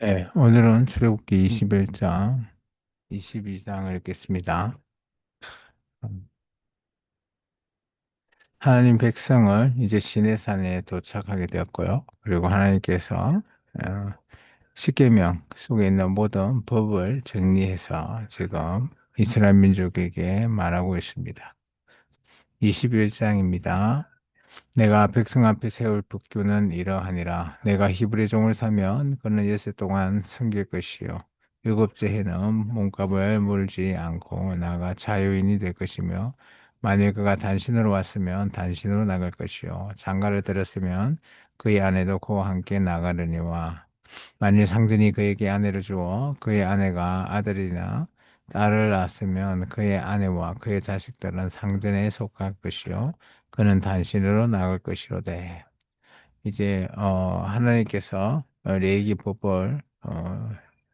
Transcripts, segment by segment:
네, 오늘은 출애굽기 21장, 22장을 읽겠습니다. 하나님 백성을 이제 시내산에 도착하게 되었고요. 그리고 하나님께서 어, 십계명 속에 있는 모든 법을 정리해서 지금 이스라엘 민족에게 말하고 있습니다. 21장입니다. 내가 백성 앞에 세울 법규는 이러하니라. 내가 히브리 종을 사면 그는 엿새 동안 섬길 것이요. 일곱째 해는 몸값을 물지 않고 나가 자유인이 될 것이며, 만일 그가 단신으로 왔으면 단신으로 나갈 것이요. 장가를 들었으면 그의 아내도 그와 함께 나가려니와, 만일 상전이 그에게 아내를 주어 그의 아내가 아들이나 딸을 낳았으면 그의 아내와 그의 자식들은 상전에 속할 것이요. 그는 단신으로 나갈 것이로되. 이제 하나님께서 레위기 법을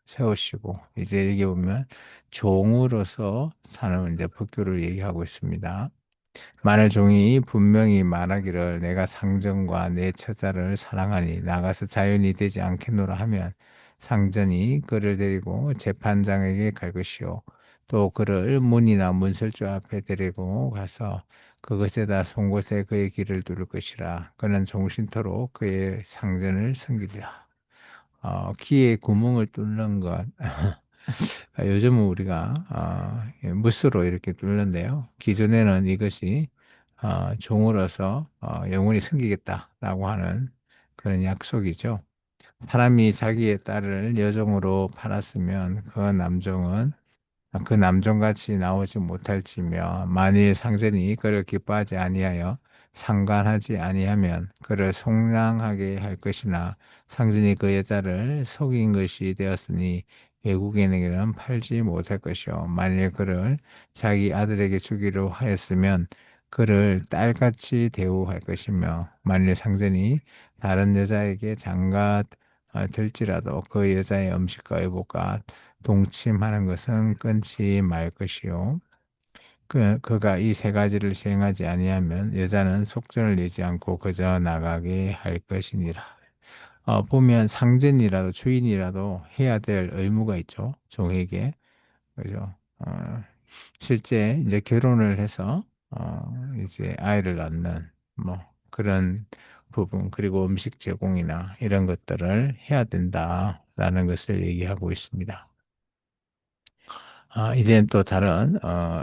세우시고, 이제 여기 보면 종으로서 사는 이제 법규를 얘기하고 있습니다. 만일 종이 분명히 말하기를 내가 상전과 내 처자를 사랑하니 나가서 자연이 되지 않겠노라 하면, 상전이 그를 데리고 재판장에게 갈 것이요, 또 그를 문이나 문설주 앞에 데리고 가서 그것에다 송곳에 그의 길을 두를 것이라. 그는 종신토록 그의 상전을 섬기리라. 키에 구멍을 뚫는 것. 요즘은 우리가 무스로 이렇게 뚫는데요. 기존에는 이것이 종으로서 영원히 섬기겠다라고 하는 그런 약속이죠. 사람이 자기의 딸을 여종으로 팔았으면 그 남종같이 나오지 못할지며, 만일 상전이 그를 기뻐하지 아니하여 상관하지 아니하면 그를 속량하게 할 것이나, 상전이 그 여자를 속인 것이 되었으니 외국인에게는 팔지 못할 것이요, 만일 그를 자기 아들에게 주기로 하였으면 그를 딸같이 대우할 것이며, 만일 상전이 다른 여자에게 장가 들지라도 그 여자의 음식과 의복과 동침하는 것은 끊지 말 것이요. 그가 이 세 가지를 시행하지 아니하면 여자는 속전을 내지 않고 그저 나가게 할 것이니라. 보면 상전이라도 주인이라도 해야 될 의무가 있죠. 종에게. 그죠? 실제 이제 결혼을 해서 이제 아이를 낳는 뭐 그런 부분, 그리고 음식 제공이나 이런 것들을 해야 된다라는 것을 얘기하고 있습니다. 이제는 또 다른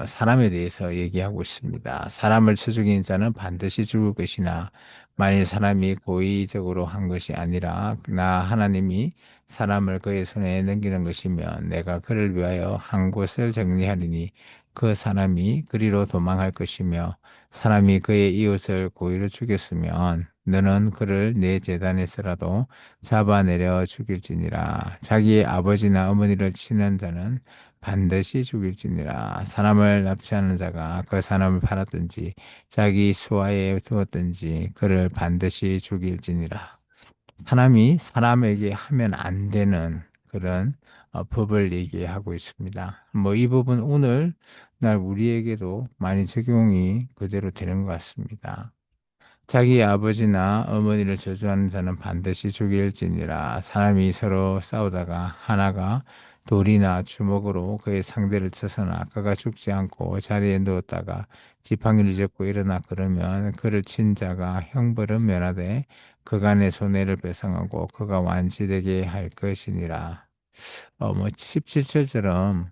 사람에 대해서 얘기하고 있습니다. 사람을 쳐 죽인 자는 반드시 죽을 것이나, 만일 사람이 고의적으로 한 것이 아니라 나 하나님이 사람을 그의 손에 넘기는 것이면 내가 그를 위하여 한 곳을 정리하리니 그 사람이 그리로 도망할 것이며, 사람이 그의 이웃을 고의로 죽였으면 너는 그를 내 재단에서라도 잡아내려 죽일지니라. 자기의 아버지나 어머니를 치는 자는 반드시 죽일지니라. 사람을 납치하는 자가 그 사람을 팔았든지 자기 수하에 두었든지 그를 반드시 죽일지니라. 사람이 사람에게 하면 안 되는 그런 법을 얘기하고 있습니다. 뭐 이 법은 오늘 날 우리에게도 많이 적용이 그대로 되는 것 같습니다. 자기 아버지나 어머니를 저주하는 자는 반드시 죽일지니라. 사람이 서로 싸우다가 하나가 돌이나 주먹으로 그의 상대를 쳐서나 그가 죽지 않고 자리에 누웠다가 지팡이를 젓고 일어나 그러면 그를 친 자가 형벌은 면하되 그간의 손해를 배상하고 그가 완치되게 할 것이니라. 뭐 17절처럼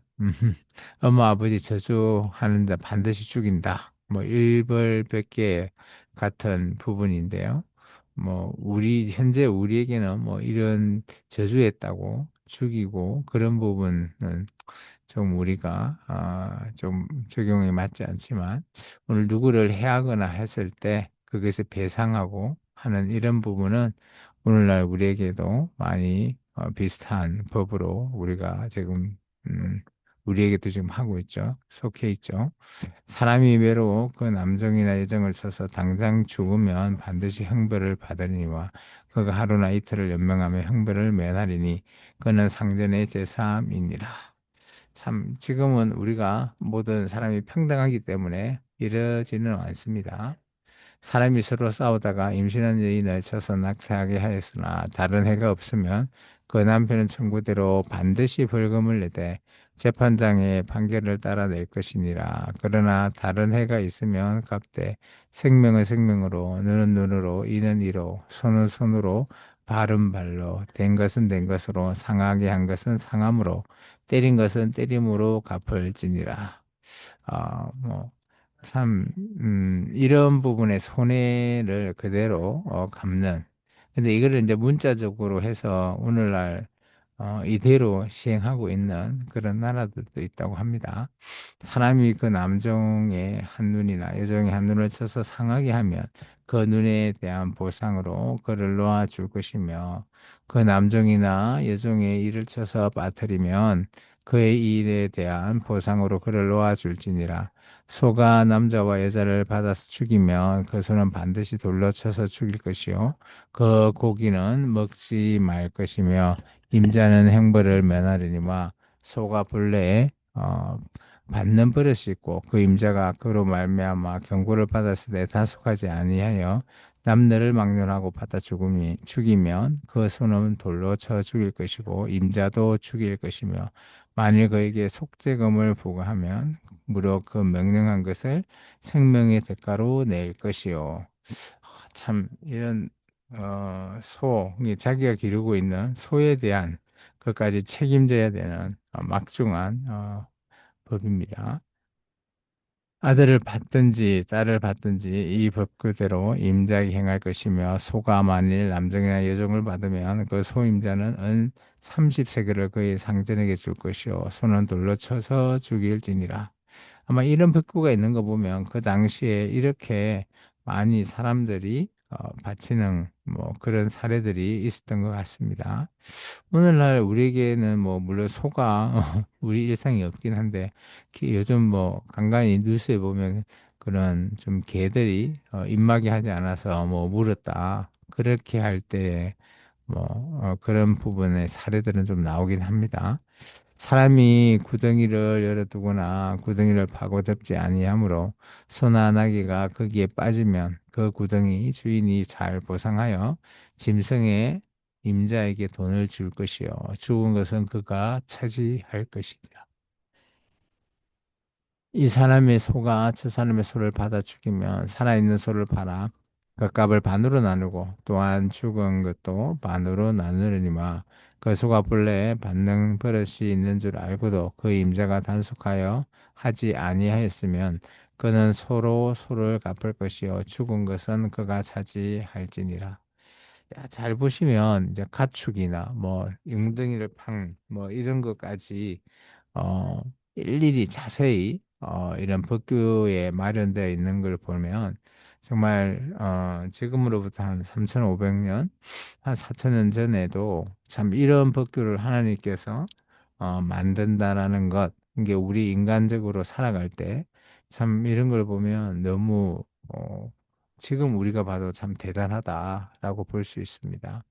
엄마 아버지 저주하는 자 반드시 죽인다. 뭐 일벌백계 같은 부분인데요. 뭐 우리 현재 우리에게는 뭐 이런 저주했다고 죽이고 그런 부분은 좀 우리가 좀 적용이 맞지 않지만, 오늘 누구를 해하거나 했을 때 그것을 배상하고 하는 이런 부분은 오늘날 우리에게도 많이 비슷한 법으로 우리가 지금 우리에게도 지금 하고 있죠. 속해 있죠. 사람이 외로 그 남정이나 여정을 쳐서 당장 죽으면 반드시 형벌을 받으리니와 그가 하루나 이틀을 연명하며 형벌을 면하리니 그는 상전의 제사함이니라. 참 지금은 우리가 모든 사람이 평등하기 때문에 이러지는 않습니다. 사람이 서로 싸우다가 임신한 여인을 쳐서 낙태하게 하였으나 다른 해가 없으면 그 남편은 청구대로 반드시 벌금을 내되 재판장의 판결을 따라 낼 것이니라. 그러나 다른 해가 있으면 값되 생명은 생명으로 눈은 눈으로 이는 이로 손은 손으로 발은 발로 된 것은 된 것으로 상하게 한 것은 상함으로 때린 것은 때림으로 갚을지니라. 참, 이런 부분의 손해를 그대로 갚는. 근데 이거를 이제 문자적으로 해서 오늘날 이대로 시행하고 있는 그런 나라들도 있다고 합니다. 사람이 그 남종의 한눈이나 여종의 한눈을 쳐서 상하게 하면 그 눈에 대한 보상으로 그를 놓아줄 것이며 그 남종이나 여종의 이를 쳐서 빠뜨리면 그의 일에 대한 보상으로 그를 놓아줄지니라. 소가 남자와 여자를 받아서 죽이면 그 소는 반드시 돌로 쳐서 죽일 것이요 그 고기는 먹지 말 것이며 임자는 형벌을 면하려니와 소가 본래 받는 버릇이 있고 그 임자가 그로 말미암아 경고를 받았을 때 단속하지 아니하여 남녀를 막론하고 받아 죽이면 그 소는 돌로 쳐 죽일 것이고 임자도 죽일 것이며 만일 그에게 속죄금을 부과하면 무려 그 명령한 것을 생명의 대가로 낼 것이요. 참 이런 이게 자기가 기르고 있는 소에 대한 그까지 책임져야 되는 막중한 법입니다. 아들을 받든지 딸을 받든지 이 법규대로 임자에게 행할 것이며 소가 만일 남종이나 여종을 받으면 그 소임자는 은 30세겔을 그의 상전에게 줄 것이요 소는 돌로 쳐서 죽일지니라. 아마 이런 법규가 있는 거 보면 그 당시에 이렇게 많이 사람들이 바치는 뭐 그런 사례들이 있었던 것 같습니다. 오늘날 우리에게는 뭐 물론 소가 우리 일상이 없긴 한데 요즘 뭐 간간히 뉴스에 보면 그런 좀 개들이 입마개 하지 않아서 뭐 물었다 그렇게 할 때 뭐 그런 부분의 사례들은 좀 나오긴 합니다. 사람이 구덩이를 열어두거나 구덩이를 파고 덮지 아니하므로 소나 나귀가 거기에 빠지면 그 구덩이 주인이 잘 보상하여 짐승의 임자에게 돈을 줄 것이요 죽은 것은 그가 차지할 것이니라. 이 사람의 소가 저 사람의 소를 받아 죽이면 살아있는 소를 팔아 그 값을 반으로 나누고 또한 죽은 것도 반으로 나누려니와 그 소가 본래 받는 버릇이 있는 줄 알고도 그 임자가 단속하여 하지 아니하였으면 그는 소로 소를 갚을 것이요 죽은 것은 그가 차지할지니라. 야, 잘 보시면 이제 가축이나 뭐 웅덩이를 판 뭐 이런 것까지 어, 일일이 자세히 이런 법규에 마련되어 있는 걸 보면 정말 지금으로부터 한 3,500년, 한 4,000년 전에도 참 이런 법규를 하나님께서 만든다라는 것, 이게 우리 인간적으로 살아갈 때 참 이런 걸 보면 너무 지금 우리가 봐도 참 대단하다라고 볼 수 있습니다.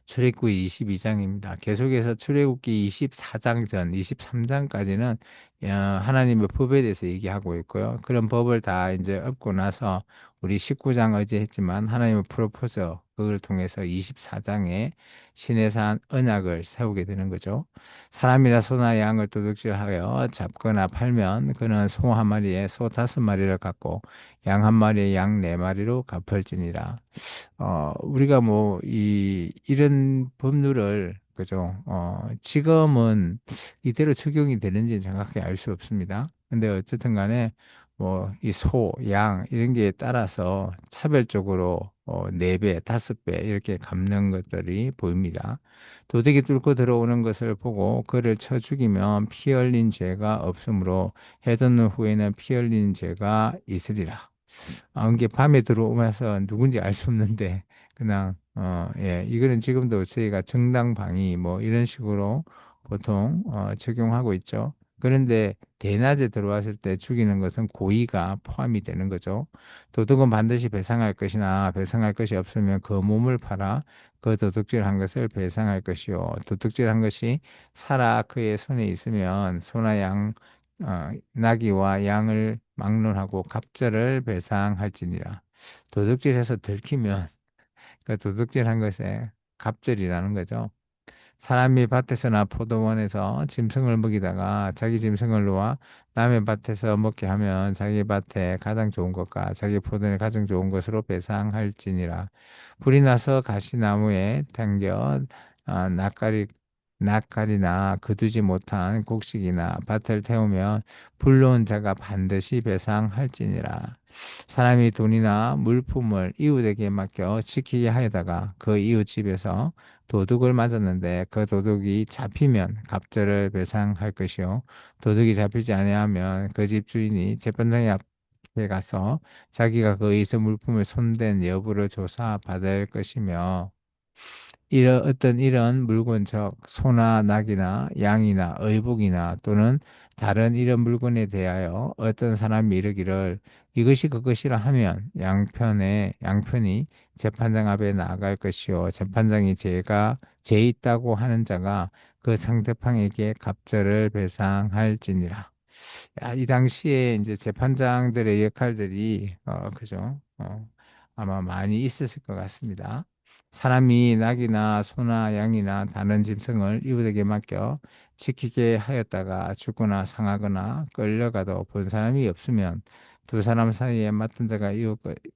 출애굽기 22장입니다. 계속해서 출애굽기 24장 전 23장까지는 하나님의 법에 대해서 얘기하고 있고요. 그런 법을 다 이제 엎고 나서 우리 19장 어제 했지만 하나님의 프로포즈 그걸 통해서 24장에 시내산 언약을 세우게 되는 거죠. 사람이나 소나 양을 도둑질하여 잡거나 팔면 그는 소 한 마리에 소 5마리를 갖고 양 한 마리에 양 4마리로 갚을지니라. 우리가 뭐, 이런 법률을, 그죠? 지금은 이대로 적용이 되는지 정확히 알 수 없습니다. 근데 어쨌든 간에, 뭐, 이 소, 양, 이런 게 따라서 차별적으로, 4배, 5배, 이렇게 갚는 것들이 보입니다. 도둑이 뚫고 들어오는 것을 보고 그를 쳐 죽이면 피 흘린 죄가 없으므로 해돋는 후에는 피 흘린 죄가 있으리라. 이게 밤에 들어오면서 누군지 알 수 없는데 그냥 예, 이거는 지금도 저희가 정당방위 뭐 이런 식으로 보통 적용하고 있죠. 그런데 대낮에 들어왔을 때 죽이는 것은 고의가 포함이 되는 거죠. 도둑은 반드시 배상할 것이나 배상할 것이 없으면 그 몸을 팔아 그 도둑질한 것을 배상할 것이요. 도둑질한 것이 살아 그의 손에 있으면 소나 양 나귀와 양을 막론하고 갑절을 배상할지니라. 도둑질해서 들키면 그 도둑질한 것에 갑절이라는 거죠. 사람이 밭에서나 포도원에서 짐승을 먹이다가 자기 짐승을 놓아 남의 밭에서 먹게 하면 자기 밭에 가장 좋은 것과 자기 포도원에 가장 좋은 것으로 배상할지니라. 불이 나서 가시나무에 당겨 낯가리 낯가리나 거두지 못한 곡식이나 밭을 태우면 불러온 자가 반드시 배상할지니라. 사람이 돈이나 물품을 이웃에게 맡겨 지키게 하여다가 그 이웃 집에서 도둑을 맞았는데 그 도둑이 잡히면 갑절을 배상할 것이요 도둑이 잡히지 아니하면 그 집 주인이 재판장에 앞에 가서 자기가 그에서 물품을 손댄 여부를 조사받을 것이며 이런 물건 즉 소나 낙이나 양이나 의복이나 또는 다른 이런 물건에 대하여 어떤 사람이 이르기를 이것이 그것이라 하면 양편이 재판장 앞에 나아갈 것이요 재판장이 죄 있다고 하는 자가 그 상대방에게 갑절을 배상할지니라. 야, 이 당시에 이제 재판장들의 역할들이 그죠? 아마 많이 있었을 것 같습니다. 사람이 낙이나 소나 양이나 다른 짐승을 이웃에게 맡겨 지키게 하였다가 죽거나 상하거나 끌려가도 본 사람이 없으면 두 사람 사이에 맡은 자가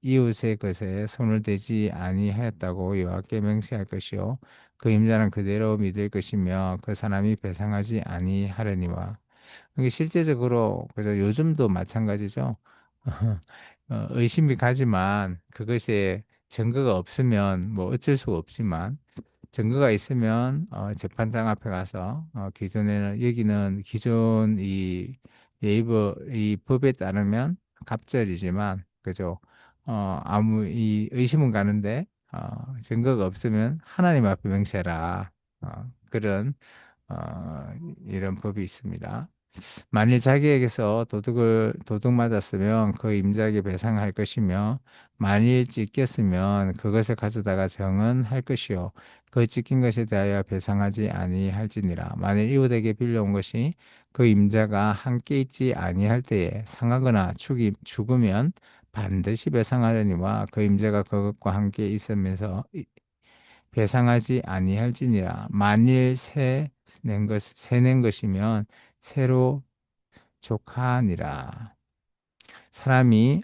이웃의 것에 손을 대지 아니하였다고 여호와께 맹세할 것이요 그 임자는 그대로 믿을 것이며 그 사람이 배상하지 아니하려니와. 이게 실제적으로 그죠 요즘도 마찬가지죠. 의심이 가지만 그것에 증거가 없으면 뭐 어쩔 수가 없지만 증거가 있으면 재판장 앞에 가서 기존에는 여기는 기존 이 네이버 이 법에 따르면 갑절이지만 그죠 아무 이 의심은 가는데 증거가 없으면 하나님 앞에 맹세라 그런 이런 법이 있습니다. 만일 자기에게서 도둑 맞았으면 그 임자에게 배상할 것이며 만일 찢겼으면 그것을 가져다가 정은할 것이요 그 찢긴 것에 대하여 배상하지 아니할지니라. 만일 이웃에게 빌려온 것이 그 임자가 함께 있지 아니할 때에 상하거나 죽으면 반드시 배상하려니와 그 임자가 그것과 함께 있으면서 배상하지 아니할지니라. 만일 새 낸 것이면 새로 족하니라. 사람이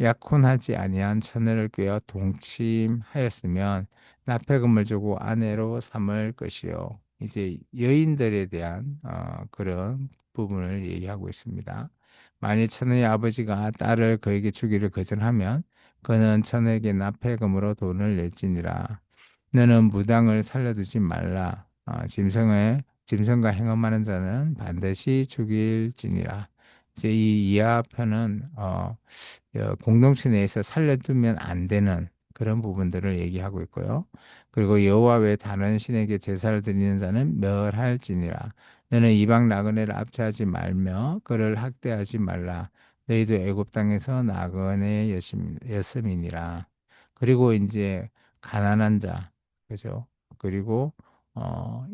약혼하지 아니한 처녀를 꿰어 동침하였으면 납폐금을 주고 아내로 삼을 것이요. 이제 여인들에 대한 그런 부분을 얘기하고 있습니다. 만일 처녀의 아버지가 딸을 그에게 주기를 거절하면 그는 처녀에게 납폐금으로 돈을 낼지니라. 너는 무당을 살려두지 말라. 짐승과 행음하는 자는 반드시 죽일지니라. 이제 이 이하편은 공동체 내에서 살려두면 안 되는 그런 부분들을 얘기하고 있고요. 그리고 여호와 외 다른 신에게 제사를 드리는 자는 멸할지니라. 너는 이방 나그네를 압제하지 말며 그를 학대하지 말라. 너희도 애굽 땅에서 나그네였음이니라. 그리고 이제 가난한 자, 그죠? 그리고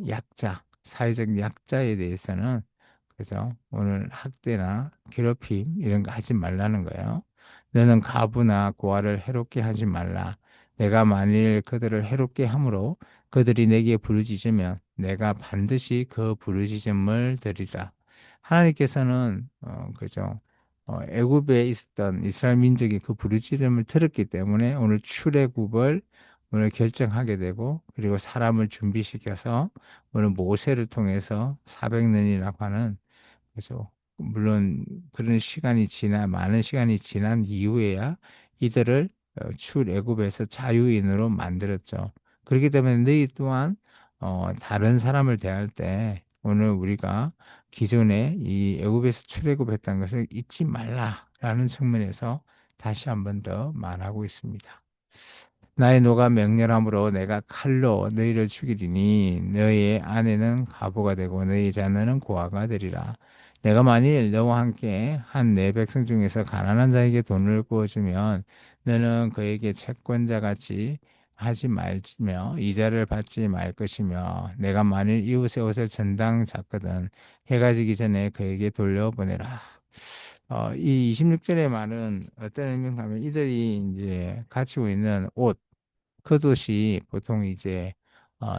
약자, 사회적 약자에 대해서는 그래서 오늘 학대나 괴롭힘 이런 거 하지 말라는 거예요. 너는 과부나 고아를 해롭게 하지 말라. 내가 만일 그들을 해롭게 함으로 그들이 내게 부르짖으면 내가 반드시 그 부르짖음을 들으리라. 하나님께서는 그죠? 애굽에 있었던 이스라엘 민족이 그 부르짖음을 들었기 때문에 오늘 출애굽을 오늘 결정하게 되고 그리고 사람을 준비시켜서 오늘 모세를 통해서 400년이라고 하는 그래서 물론 그런 많은 시간이 지난 이후에야 이들을 출애굽에서 자유인으로 만들었죠. 그렇기 때문에 너희 또한 다른 사람을 대할 때 오늘 우리가 기존에 이 애굽에서 출애굽했다는 것을 잊지 말라라는 측면에서 다시 한번 더 말하고 있습니다. 나의 노가 맹렬함으로 내가 칼로 너희를 죽이리니 너희의 아내는 과부가 되고 너희 자녀는 고아가 되리라. 내가 만일 너와 함께 한 내 백성 중에서 가난한 자에게 돈을 구워주면 너는 그에게 채권자 같이 하지 말며 이자를 받지 말 것이며 내가 만일 이웃의 옷을 전당 잡거든 해가 지기 전에 그에게 돌려보내라. 이 26절의 말은 어떤 의미인가 하면 이들이 이제 가지고 있는 옷, 겉옷이 보통 이제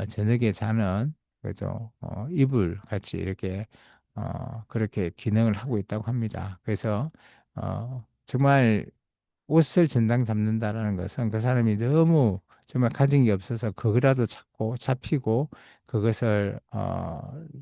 저녁에 자는 그죠 이불 같이 이렇게 그렇게 기능을 하고 있다고 합니다. 그래서 정말 옷을 전당 잡는다라는 것은 그 사람이 너무 정말 가진 게 없어서 그거라도 찾고 잡히고 그것을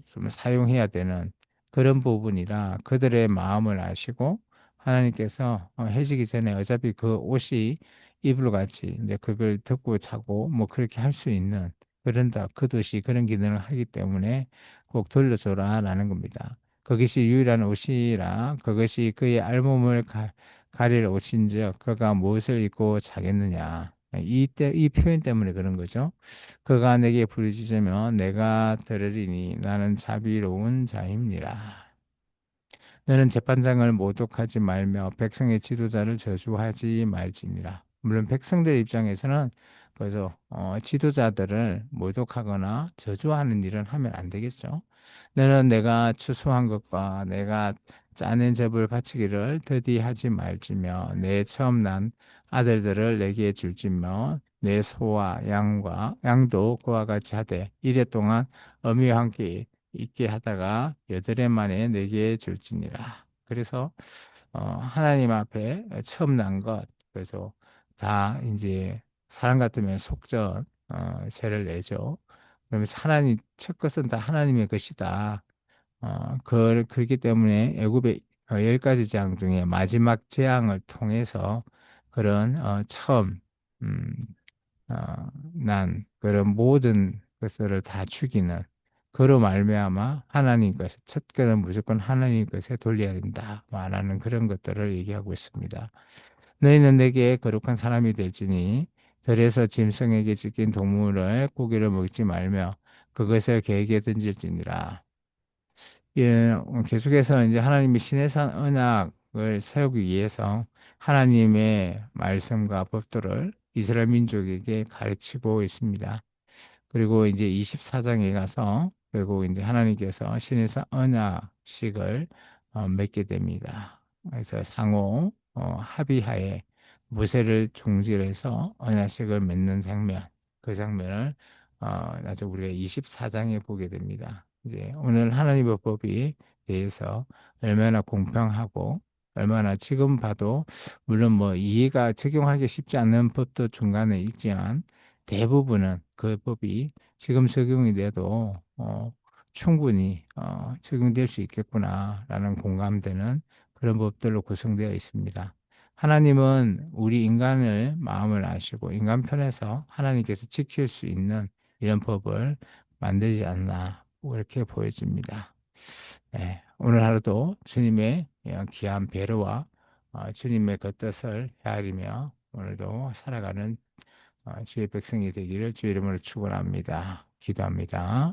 좀 사용해야 되는 그런 부분이라 그들의 마음을 아시고 하나님께서 해지기 전에 어차피 그 옷이 이불같이 이제 그걸 덮고 자고 뭐 그렇게 할 수 있는 그런다 그것이 그런 기능을 하기 때문에 꼭 돌려줘라라는 겁니다. 그것이 유일한 옷이라 그것이 그의 알몸을 가릴 옷인즉 그가 무엇을 입고 자겠느냐. 이 표현 때문에 그런 거죠. 그가 내게 부르짖으면 내가 들으리니 나는 자비로운 자임니라. 너는 재판장을 모독하지 말며 백성의 지도자를 저주하지 말지니라. 물론 백성들 입장에서는 그래서 지도자들을 모독하거나 저주하는 일은 하면 안 되겠죠. 너는 내가 추수한 것과 내가 짜낸 접을 바치기를 더디하지 말지며 내 처음 난 아들들을 내게 줄지며 내 소와 양과 양도 그와 같이 하되 이래 동안 어미와 함께 있게 하다가 여드레 만에 내게 줄지니라. 그래서 하나님 앞에 처음 난 것, 그래서 다 이제 사람 같으면 속전 세를 내죠. 그러면 하나님 첫 것은 다 하나님의 것이다. 그렇기 때문에 애굽의 10가지 재앙 중에 마지막 재앙을 통해서 그런 처음 음, 난 그런 모든 것을 다 죽이는 그로 말미암아 하나님 것에 첫 것은 무조건 하나님 것에 돌려야 된다 말하는 그런 것들을 얘기하고 있습니다. 너희는 내게 거룩한 사람이 될지니 들에서 짐승에게 찢긴 동물의 고기를 먹지 말며 그것을 개에게 던질지니라. 예, 계속해서 이제 하나님이 신의 산 언약을 세우기 위해서 하나님의 말씀과 법도를 이스라엘 민족에게 가르치고 있습니다. 그리고 이제 24장에 가서 결국 이제 하나님께서 신의 산 언약식을 맺게 됩니다. 그래서 상호 합의하에 모세를 종질해서 언약식을 맺는 장면, 그 장면을 나중에 우리가 24장에 보게 됩니다. 이제 오늘 하나님의 법에 대해서 얼마나 공평하고 얼마나 지금 봐도 물론 뭐 이해가 적용하기 쉽지 않는 법도 중간에 있지만 대부분은 그 법이 지금 적용이 돼도 충분히 적용될 수 있겠구나라는 공감되는 그런 법들로 구성되어 있습니다. 하나님은 우리 인간을 마음을 아시고 인간 편에서 하나님께서 지킬 수 있는 이런 법을 만들지 않나 이렇게 보여집니다. 네, 오늘 하루도 주님의 귀한 배려와 주님의 그 뜻을 헤아리며 오늘도 살아가는 주의 백성이 되기를 주 이름으로 축원합니다. 기도합니다.